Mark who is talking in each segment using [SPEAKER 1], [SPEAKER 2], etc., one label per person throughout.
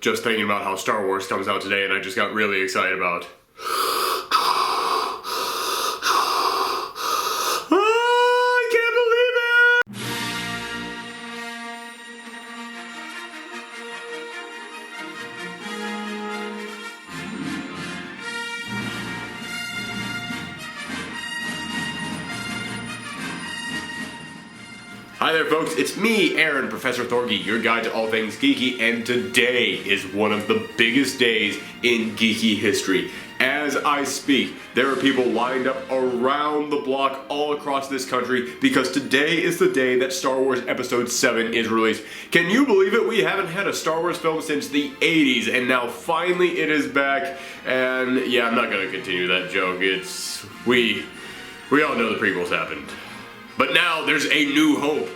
[SPEAKER 1] just thinking about how Star Wars comes out today, and I just got really excited about. I can't believe it! Hi there folks, it's me, Aaron, Professor Thorgi, your guide to all things geeky, and today is one of the biggest days in geeky history. As I speak, there are people lined up around the block all across this country because today is the day that Star Wars Episode 7 is released. Can you believe it? We haven't had a Star Wars film since the 80s, and now finally it is back. And yeah, I'm not gonna continue that joke. We all know the prequels happened. But now there's a new hope,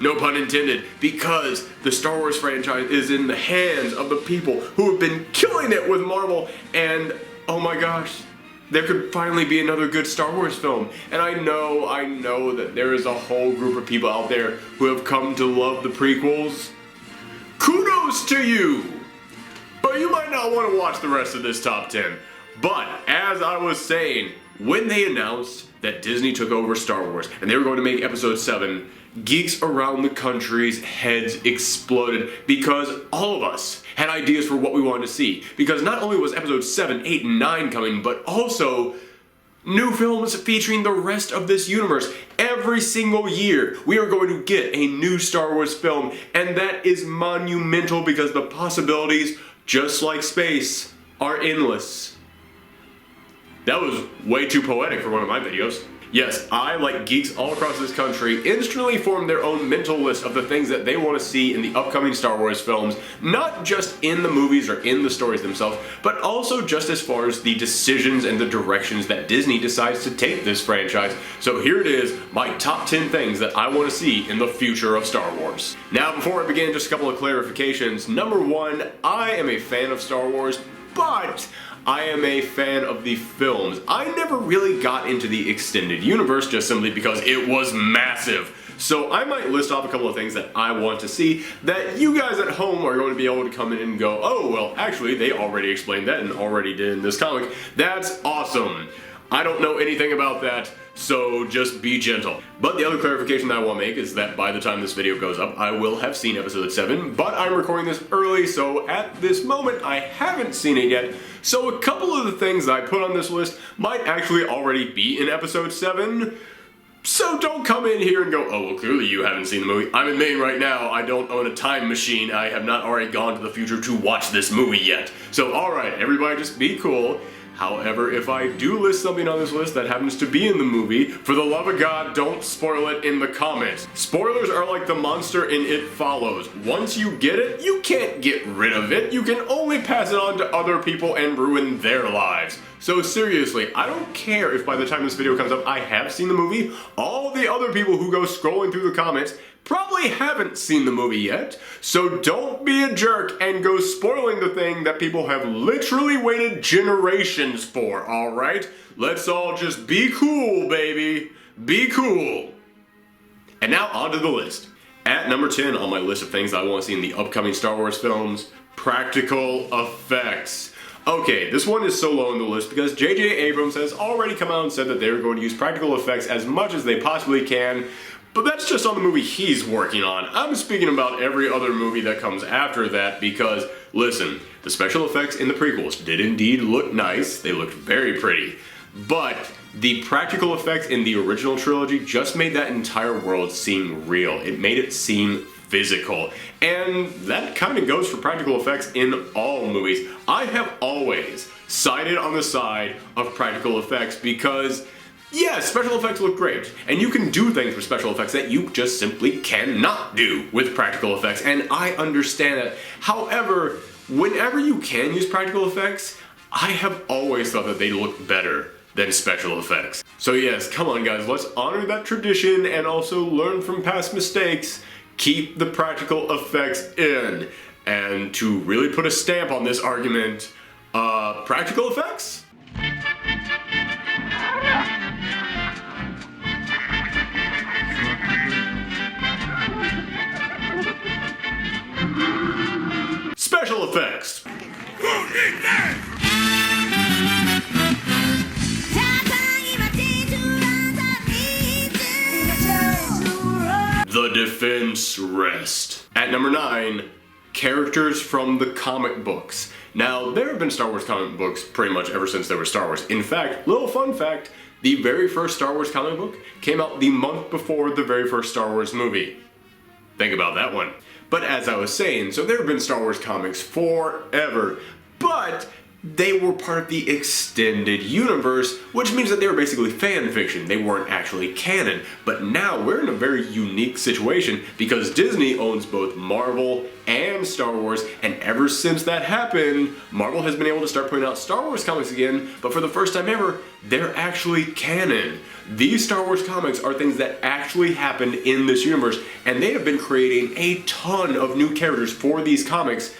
[SPEAKER 1] no pun intended, because the Star Wars franchise is in the hands of the people who have been killing it with Marvel, and oh my gosh, there could finally be another good Star Wars film. And I know that there is a whole group of people out there who have come to love the prequels. Kudos to you! But you might not want to watch the rest of this top 10. But, as I was saying, when they announced that Disney took over Star Wars and they were going to make Episode 7, geeks around the country's heads exploded because all of us had ideas for what we wanted to see. Because not only was Episode 7, 8, and 9 coming, but also new films featuring the rest of this universe. Every single year, we are going to get a new Star Wars film, and that is monumental because the possibilities, just like space, are endless. That was way too poetic for one of my videos. Yes, I, like geeks all across this country, instantly formed their own mental list of the things that they want to see in the upcoming Star Wars films, not just in the movies or in the stories themselves, but also just as far as the decisions and the directions that Disney decides to take this franchise. So here it is, my top 10 things that I want to see in the future of Star Wars. Now, before I begin, just a couple of clarifications. Number one, I am a fan of Star Wars, but I am a fan of the films. I never really got into the extended universe just simply because it was massive. So I might list off a couple of things that I want to see that you guys at home are going to be able to come in and go, oh, well, actually, they already explained that and already did in this comic. That's awesome. I don't know anything about that, so just be gentle. But the other clarification that I want to make is that by the time this video goes up, I will have seen Episode 7, but I'm recording this early, so at this moment, I haven't seen it yet. So a couple of the things that I put on this list might actually already be in Episode 7. So don't come in here and go, oh, well, clearly you haven't seen the movie. I'm admitting right now, I don't own a time machine. I have not already gone to the future to watch this movie yet. So alright, everybody just be cool. However, if I do list something on this list that happens to be in the movie, for the love of God, don't spoil it in the comments. Spoilers are like the monster in It Follows. Once you get it, you can't get rid of it. You can only pass it on to other people and ruin their lives. So seriously, I don't care if by the time this video comes up I have seen the movie. All the other people who go scrolling through the comments probably haven't seen the movie yet, so don't be a jerk and go spoiling the thing that people have literally waited generations for, alright? Let's all just be cool, baby. Be cool. And now onto the list. At number 10 on my list of things I want to see in the upcoming Star Wars films, practical effects. Okay, this one is so low on the list because J.J. Abrams has already come out and said that they're going to use practical effects as much as they possibly can. But that's just on the movie he's working on. I'm speaking about every other movie that comes after that because, listen, the special effects in the prequels did indeed look nice. They looked very pretty. But the practical effects in the original trilogy just made that entire world seem real. It made it seem physical. And that kind of goes for practical effects in all movies. I have always sided on the side of practical effects because yeah, special effects look great, and you can do things with special effects that you just simply cannot do with practical effects, and I understand that. However, whenever you can use practical effects, I have always thought that they look better than special effects. So yes, come on guys, let's honor that tradition and also learn from past mistakes. Keep the practical effects in. And to really put a stamp on this argument, practical effects? special effects. The defense rest. At number 9, characters from the comic books. Now, there have been Star Wars comic books pretty much ever since there was Star Wars. In fact, little fun fact, the very first Star Wars comic book came out the month before the very first Star Wars movie. Think about that one. But as I was saying, so there have been Star Wars comics forever, but they were part of the extended universe, which means that they were basically fan fiction. They weren't actually canon. But now we're in a very unique situation because Disney owns both Marvel and Star Wars, and ever since that happened, Marvel has been able to start putting out Star Wars comics again, but for the first time ever, they're actually canon. These Star Wars comics are things that actually happened in this universe, and they have been creating a ton of new characters for these comics,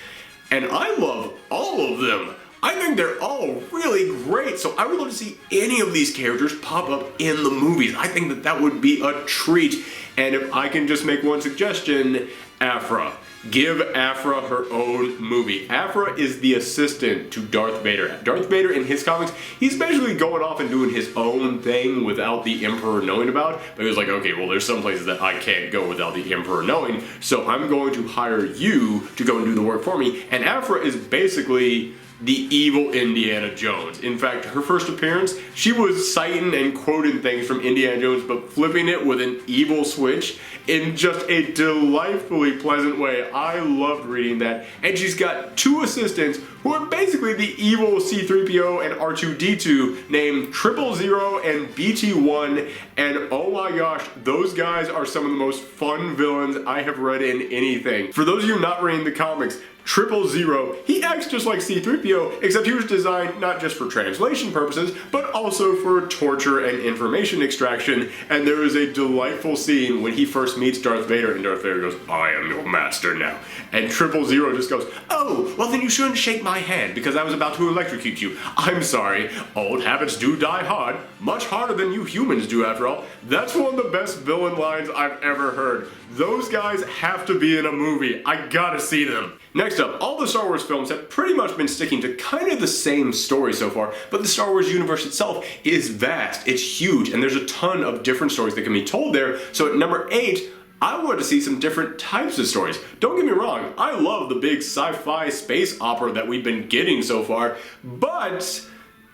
[SPEAKER 1] and I love all of them. I think they're all really great, so I would love to see any of these characters pop up in the movies. I think that that would be a treat. And if I can just make one suggestion, Aphra. Give Aphra her own movie. Aphra is the assistant to Darth Vader. Darth Vader in his comics, he's basically going off and doing his own thing without the Emperor knowing about. But he was like, okay, well there's some places that I can't go without the Emperor knowing, so I'm going to hire you to go and do the work for me. And Aphra is basically the evil Indiana Jones. In fact, her first appearance, she was citing and quoting things from Indiana Jones, but flipping it with an evil switch in just a delightfully pleasant way. I loved reading that. And she's got 2 assistants who are basically the evil C-3PO and R2-D2 named 000 and BT-1. And oh my gosh, those guys are some of the most fun villains I have read in anything. For those of you not reading the comics, 000, he acts just like C-3PO, except he was designed not just for translation purposes, but also for torture and information extraction, and there is a delightful scene when he first meets Darth Vader, and Darth Vader goes, I am your master now. And 000 just goes, oh, well then you shouldn't shake my hand, because I was about to electrocute you. I'm sorry, old habits do die hard, much harder than you humans do after all. That's one of the best villain lines I've ever heard. Those guys have to be in a movie. I gotta see them. Next up, all the Star Wars films have pretty much been sticking to kind of the same story so far, but the Star Wars universe itself is vast, it's huge, and there's a ton of different stories that can be told there. So at number 8, I wanted to see some different types of stories. Don't get me wrong, I love the big sci-fi space opera that we've been getting so far, but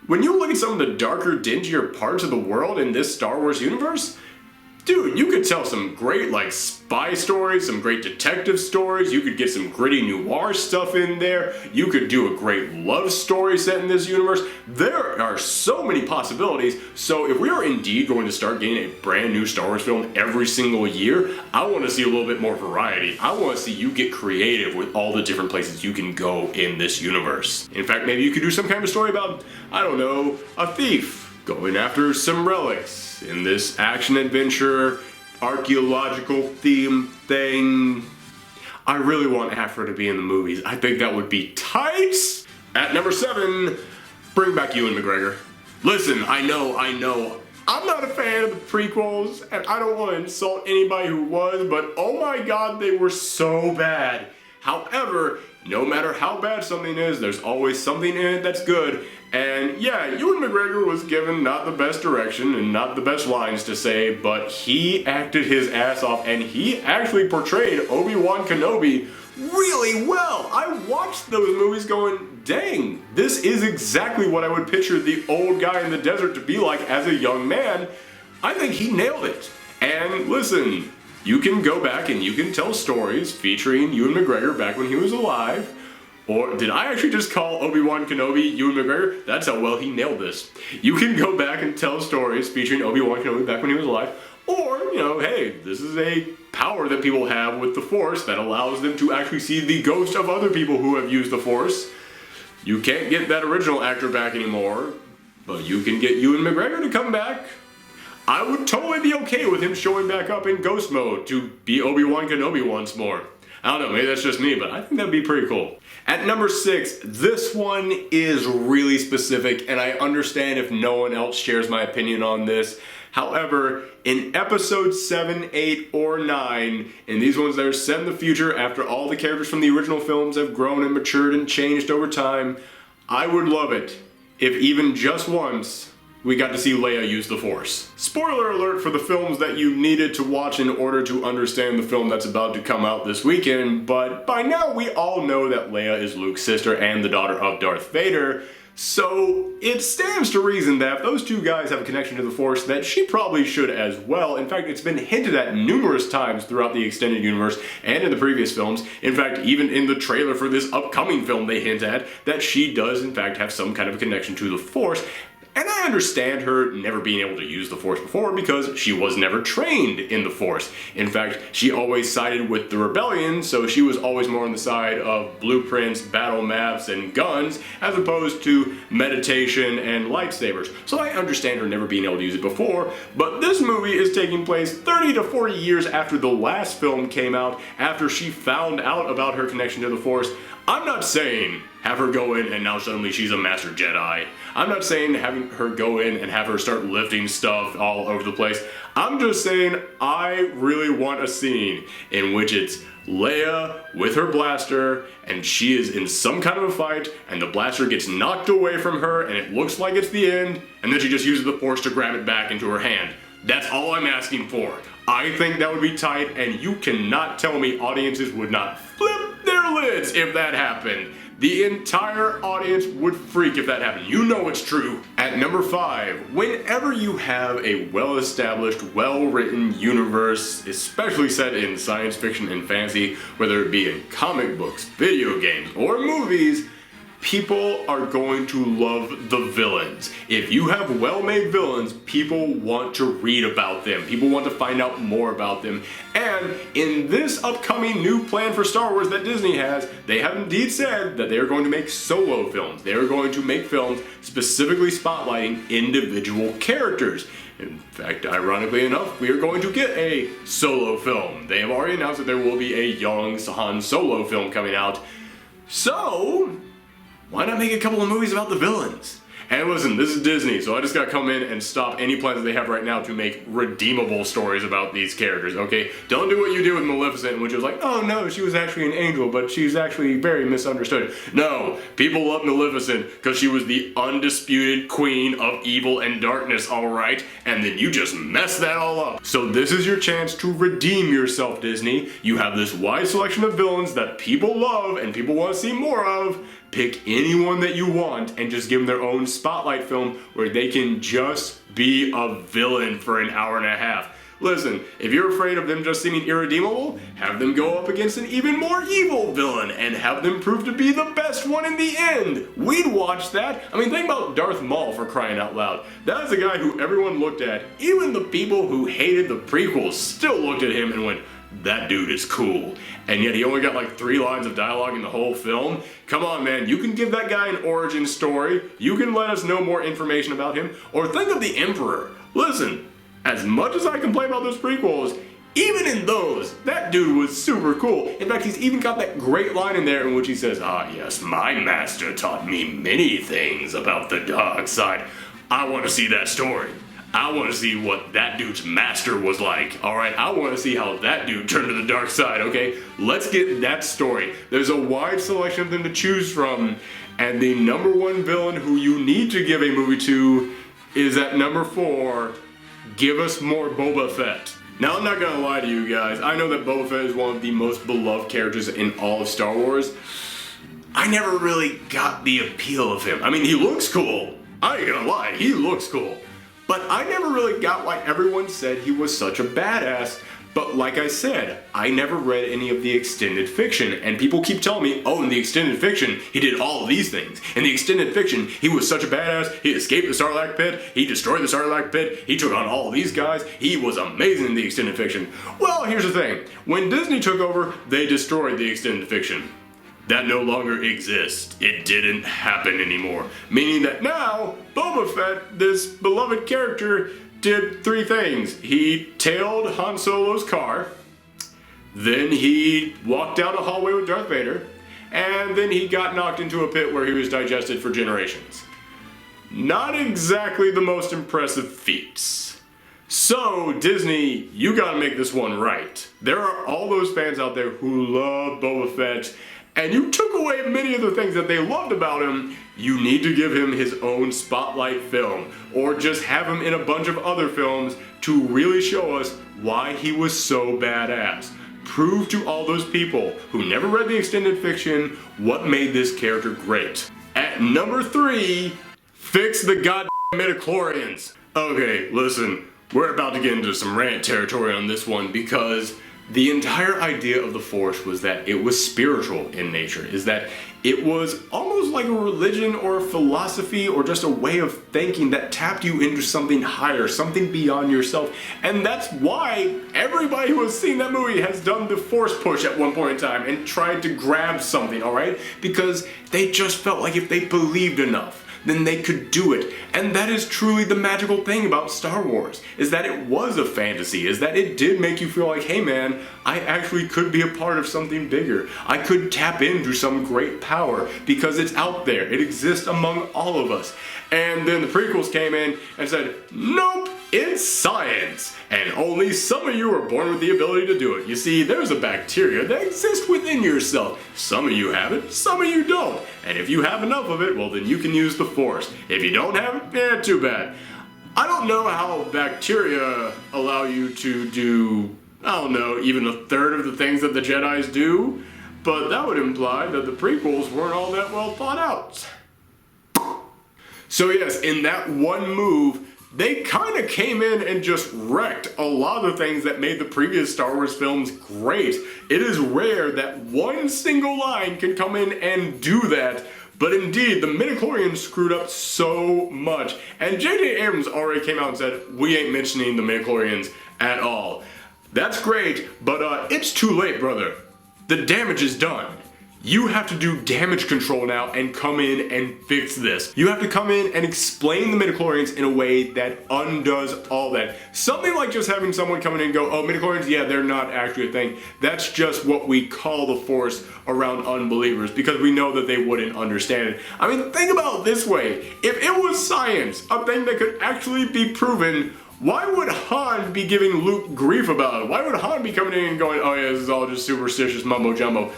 [SPEAKER 1] when you look at some of the darker, dingier parts of the world in this Star Wars universe, dude, you could tell some great, like, spy stories, some great detective stories, you could get some gritty noir stuff in there, you could do a great love story set in this universe. There are so many possibilities, so if we are indeed going to start getting a brand new Star Wars film every single year, I want to see a little bit more variety. I want to see you get creative with all the different places you can go in this universe. In fact, maybe you could do some kind of story about, I don't know, a thief going after some relics in this action-adventure, archaeological theme thing. I really want Aphra to be in the movies. I think that would be tight! At number 7, bring back Ewan McGregor. Listen, I know, I'm not a fan of the prequels, and I don't want to insult anybody who was, but oh my god, they were so bad. However, no matter how bad something is, there's always something in it that's good. And yeah, Ewan McGregor was given not the best direction and not the best lines to say, but he acted his ass off and he actually portrayed ObiWan Kenobi really well. I watched those movies going, dang, this is exactly what I would picture the old guy in the desert to be like as a young man. I think he nailed it. And listen, you can go back and you can tell stories featuring Ewan McGregor back when he was alive. Or did I actually just call Obi-Wan Kenobi Ewan McGregor? That's how well he nailed this. You can go back and tell stories featuring Obi-Wan Kenobi back when he was alive. Or, you know, hey, this is a power that people have with the Force that allows them to actually see the ghost of other people who have used the Force. You can't get that original actor back anymore, but you can get Ewan McGregor to come back. I would totally be okay with him showing back up in ghost mode to be Obi-Wan Kenobi once more. I don't know, maybe that's just me, but I think that'd be pretty cool. At number 6, this one is really specific, and I understand if no one else shares my opinion on this. However, in episode 7, 8, or 9, in these ones that are set in the future after all the characters from the original films have grown and matured and changed over time, I would love it if even just once we got to see Leia use the Force. Spoiler alert for the films that you needed to watch in order to understand the film that's about to come out this weekend, but by now we all know that Leia is Luke's sister and the daughter of Darth Vader, so it stands to reason that if those two guys have a connection to the Force, that she probably should as well. In fact, it's been hinted at numerous times throughout the extended universe and in the previous films. In fact, even in the trailer for this upcoming film they hint at that she does in fact have some kind of a connection to the Force. And I understand her never being able to use the Force before because she was never trained in the Force. In fact, she always sided with the rebellion, so she was always more on the side of blueprints, battle maps, and guns, as opposed to meditation and lightsabers. So I understand her never being able to use it before, but this movie is taking place 30 to 40 years after the last film came out, after she found out about her connection to the Force. I'm not saying have her go in and now suddenly she's a Master Jedi. I'm not saying having her go in and have her start lifting stuff all over the place. I'm just saying I really want a scene in which it's Leia with her blaster and she is in some kind of a fight and the blaster gets knocked away from her and it looks like it's the end, and then she just uses the Force to grab it back into her hand. That's all I'm asking for. I think that would be tight, and you cannot tell me audiences would not flip their lids if that happened. The entire audience would freak if that happened. You know it's true. At number 5, whenever you have a well-established, well-written universe, especially set in science fiction and fantasy, whether it be in comic books, video games, or movies, people are going to love the villains. If you have well-made villains, people want to read about them. People want to find out more about them. And in this upcoming new plan for Star Wars that Disney has, they have indeed said that they are going to make solo films. They are going to make films specifically spotlighting individual characters. In fact, ironically enough, we are going to get a solo film. They have already announced that there will be a young Han Solo film coming out. So why not make a couple of movies about the villains? And listen, this is Disney, so I just gotta come in and stop any plans that they have right now to make redeemable stories about these characters, okay? Don't do what you did with Maleficent, which was like, oh no, she was actually an angel, but she's actually very misunderstood. No, people love Maleficent because she was the undisputed queen of evil and darkness, alright? And then you just messed that all up. So this is your chance to redeem yourself, Disney. You have this wide selection of villains that people love and people want to see more of. Pick anyone that you want and just give them their own spotlight film where they can just be a villain for an hour and a half. Listen, if you're afraid of them just seeming irredeemable, have them go up against an even more evil villain and have them prove to be the best one in the end. We'd watch that. I mean, think about Darth Maul, for crying out loud. That is a guy who everyone looked at. Even the people who hated the prequels still looked at him and went, that dude is cool. And yet he only got like 3 lines of dialogue in the whole film. Come on, man, you can give that guy an origin story. You can let us know more information about him. Or think of the Emperor. Listen, as much as I complain about those prequels, even in those, that dude was super cool. In fact, he's even got that great line in there in which he says, ah yes, my master taught me many things about the dark side. I want to see that story. I want to see what that dude's master was like, alright? I want to see how that dude turned to the dark side, okay? Let's get that story. There's a wide selection of them to choose from, and the number 1 villain who you need to give a movie to is at number 4, give us more Boba Fett. Now, I'm not gonna lie to you guys, I know that Boba Fett is one of the most beloved characters in all of Star Wars. I never really got the appeal of him. I mean, he looks cool. I ain't gonna lie, he looks cool. But I never really got why everyone said he was such a badass. But like I said, I never read any of the extended fiction, and people keep telling me, oh, in the extended fiction, he did all of these things. In the extended fiction, he was such a badass, he escaped the Sarlacc pit, he destroyed the Sarlacc pit, he took on all of these guys, he was amazing in the extended fiction. Well, here's the thing, when Disney took over, they destroyed the extended fiction. That no longer exists. It didn't happen anymore. Meaning that now, Boba Fett, this beloved character, did 3 things. He tailed Han Solo's car, then he walked down a hallway with Darth Vader, and then he got knocked into a pit where he was digested for generations. Not exactly the most impressive feats. So, Disney, you gotta make this one right. There are all those fans out there who love Boba Fett, and you took away many of the things that they loved about him. You need to give him his own spotlight film, or just have him in a bunch of other films to really show us why he was so badass. Prove to all those people who never read the extended fiction what made this character great. At number 3, fix the goddamn midichlorians. Okay, listen, we're about to get into some rant territory on this one, because the entire idea of the Force was that it was spiritual in nature, is that it was almost like a religion or a philosophy or just a way of thinking that tapped you into something higher, something beyond yourself. And that's why everybody who has seen that movie has done the Force push at one point in time and tried to grab something, alright? Because they just felt like if they believed enough, then they could do it. And that is truly the magical thing about Star Wars, is that it was a fantasy, is that it did make you feel like, hey man, I actually could be a part of something bigger. I could tap into some great power because it's out there. It exists among all of us. And then the prequels came in and said, nope, it's science, and only some of you are born with the ability to do it. You see, there's a bacteria that exists within yourself. Some of you have it, some of you don't. And if you have enough of it, well then you can use the Force. If you don't have it, too bad. I don't know how bacteria allow you to do, I don't know, even a third of the things that the Jedis do, but that would imply that the prequels weren't all that well thought out. So yes, in that one move, they kind of came in and just wrecked a lot of things that made the previous Star Wars films great. It is rare that one single line can come in and do that, but indeed, the midichlorians screwed up so much. And J.J. Abrams already came out and said, we ain't mentioning the midichlorians at all. That's great, but it's too late, brother. The damage is done. You have to do damage control now and come in and fix this. You have to come in and explain the midichlorians in a way that undoes all that. Something like just having someone come in and go, oh, midichlorians, yeah, they're not actually a thing. That's just what we call the Force around unbelievers because we know that they wouldn't understand it. I mean, think about it this way. If it was science, a thing that could actually be proven, why would Han be giving Luke grief about it? Why would Han be coming in and going, oh yeah, this is all just superstitious mumbo jumbo?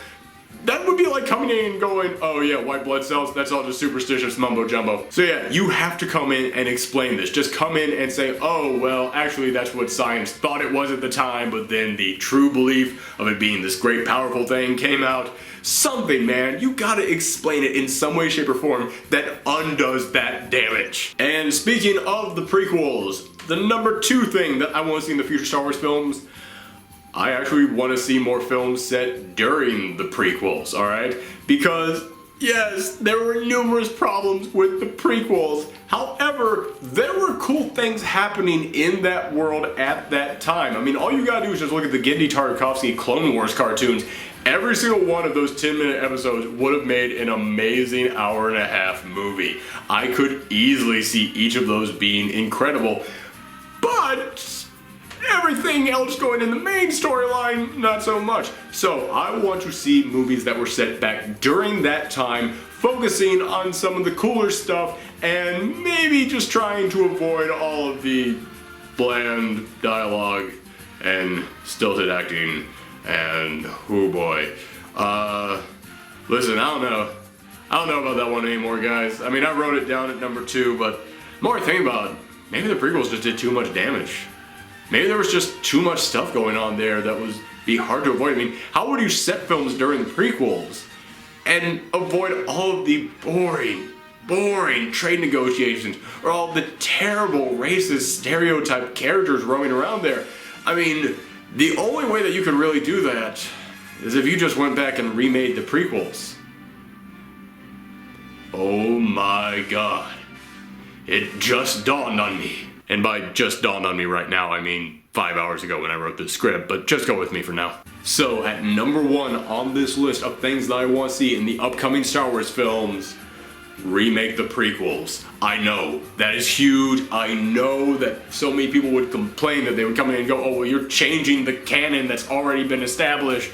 [SPEAKER 1] That would be like coming in and going, oh yeah, white blood cells, that's all just superstitious mumbo jumbo. So yeah, you have to come in and explain this. Just come in and say, oh, well, actually that's what science thought it was at the time, but then the true belief of it being this great powerful thing came out. Something, man, you gotta explain it in some way, shape, or form that undoes that damage. And speaking of the prequels, the number 2 thing that I want to see in the future Star Wars films, I actually want to see more films set during the prequels, alright? Because, yes, there were numerous problems with the prequels. However, there were cool things happening in that world at that time. I mean, all you gotta do is just look at the Genndy Tartakovsky Clone Wars cartoons. Every single one of those 10-minute episodes would have made an amazing hour-and-a-half movie. I could easily see each of those being incredible. But everything else going in the main storyline, not so much. So I want to see movies that were set back during that time, focusing on some of the cooler stuff, and maybe just trying to avoid all of the bland dialogue and stilted acting, and oh boy. Listen, I don't know about that one anymore, guys. I mean, I wrote it down at number 2, but the more I think about it, maybe the prequels just did too much damage. Maybe there was just too much stuff going on there that would be hard to avoid. I mean, how would you set films during the prequels and avoid all of the boring trade negotiations or all the terrible racist stereotype characters roaming around there? I mean, the only way that you could really do that is if you just went back and remade the prequels. Oh my god. It just dawned on me. And by just dawned on me right now, I mean 5 hours ago when I wrote the script, but just go with me for now. So at number 1 on this list of things that I want to see in the upcoming Star Wars films, remake the prequels. I know, that is huge. I know that so many people would complain that they would come in and go, oh, well, you're changing the canon that's already been established.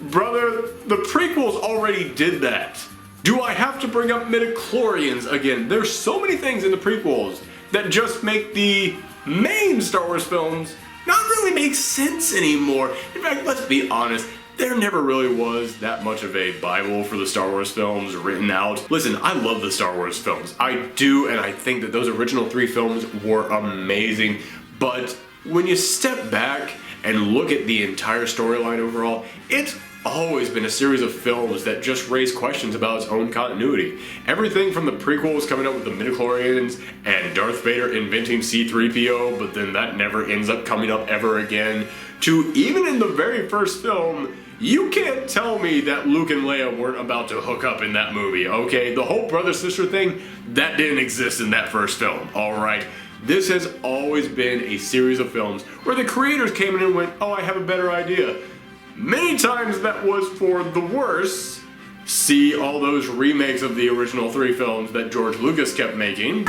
[SPEAKER 1] Brother, the prequels already did that. Do I have to bring up midichlorians again? There's so many things in the prequels that just make the main Star Wars films not really make sense anymore. In fact, let's be honest, there never really was that much of a Bible for the Star Wars films written out. Listen, I love the Star Wars films. I do, and I think that those original 3 films were amazing. But when you step back and look at the entire storyline overall, it's always been a series of films that just raise questions about its own continuity. Everything from the prequels coming up with the midichlorians and Darth Vader inventing C-3PO, but then that never ends up coming up ever again, to even in the very first film, you can't tell me that Luke and Leia weren't about to hook up in that movie, okay? The whole brother-sister thing, that didn't exist in that first film, alright? This has always been a series of films where the creators came in and went, oh, I have a better idea. Many times that was for the worse. See all those remakes of the original 3 films that George Lucas kept making.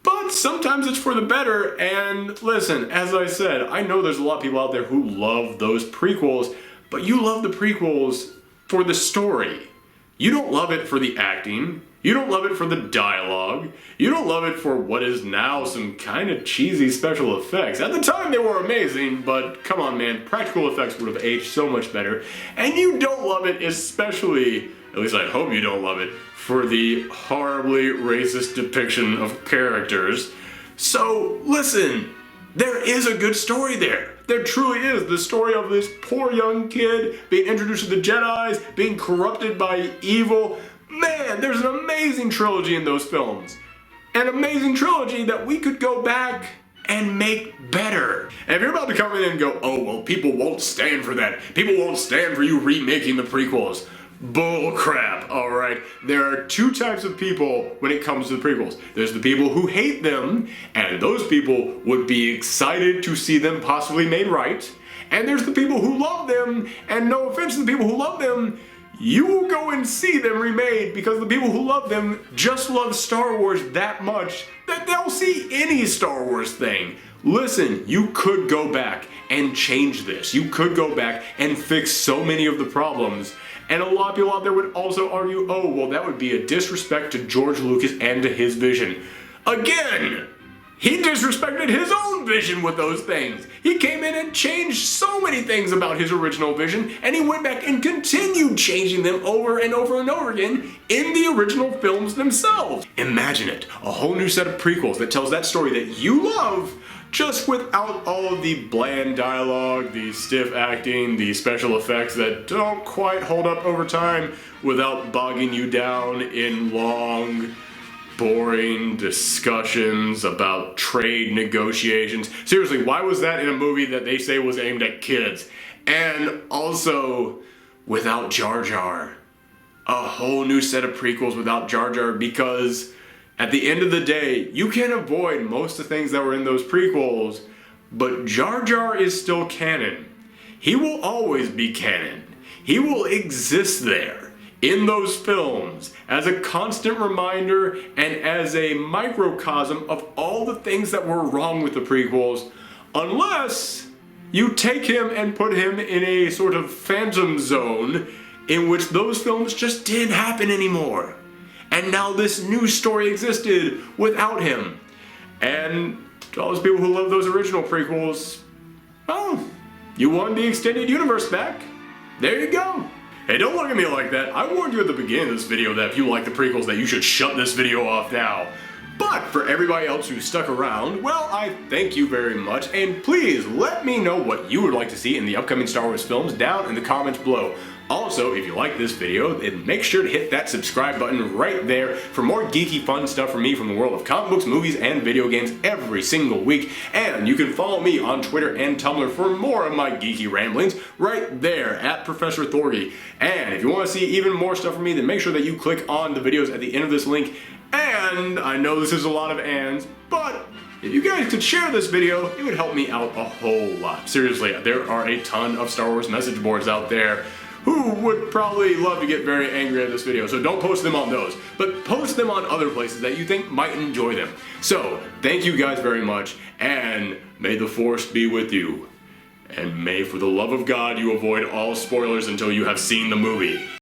[SPEAKER 1] But sometimes it's for the better, and listen, as I said, I know there's a lot of people out there who love those prequels, but you love the prequels for the story. You don't love it for the acting. You don't love it for the dialogue. You don't love it for what is now some kind of cheesy special effects. At the time they were amazing, but come on man, practical effects would have aged so much better. And you don't love it especially, at least I hope you don't love it, for the horribly racist depiction of characters. So listen, there is a good story there. There truly is. The story of this poor young kid being introduced to the Jedis, being corrupted by evil. Man, there's an amazing trilogy in those films. An amazing trilogy that we could go back and make better. And if you're about to come in and go, oh, well, people won't stand for that. People won't stand for you remaking the prequels. Bull crap, alright? There are 2 types of people when it comes to the prequels. There's the people who hate them, and those people would be excited to see them possibly made right. And there's the people who love them, and no offense to the people who love them, you will go and see them remade because the people who love them just love Star Wars that much that they'll see any Star Wars thing. Listen, you could go back and change this. You could go back and fix so many of the problems. And a lot of people out there would also argue, oh, well, that would be a disrespect to George Lucas and to his vision. Again, he disrespected his own vision with those things. He came in and changed so many things about his original vision, and he went back and continued changing them over and over and over again in the original films themselves. Imagine it, a whole new set of prequels that tells that story that you love, just without all of the bland dialogue, the stiff acting, the special effects that don't quite hold up over time, without bogging you down in long, boring discussions about trade negotiations. Seriously, why was that in a movie that they say was aimed at kids? And also, without Jar Jar. A whole new set of prequels without Jar Jar, because at the end of the day, you can avoid most of the things that were in those prequels, but Jar Jar is still canon. He will always be canon. He will exist there in those films as a constant reminder and as a microcosm of all the things that were wrong with the prequels, unless you take him and put him in a sort of phantom zone in which those films just didn't happen anymore. And now this new story existed without him. And to all those people who love those original prequels, well, you want the extended universe back? There you go. Hey, don't look at me like that. I warned you at the beginning of this video that if you like the prequels that you should shut this video off now. But for everybody else who stuck around, well, I thank you very much, and please let me know what you would like to see in the upcoming Star Wars films down in the comments below. Also, if you like this video, then make sure to hit that subscribe button right there for more geeky fun stuff from me from the world of comic books, movies, and video games every single week. And you can follow me on Twitter and Tumblr for more of my geeky ramblings right there at Professor Thorgi. And if you want to see even more stuff from me, then make sure that you click on the videos at the end of this link. And I know this is a lot of ands, but if you guys could share this video, it would help me out a whole lot. Seriously, there are a ton of Star Wars message boards out there who would probably love to get very angry at this video, so don't post them on those, but post them on other places that you think might enjoy them. So, thank you guys very much, and may the Force be with you. And may, for the love of God, you avoid all spoilers until you have seen the movie.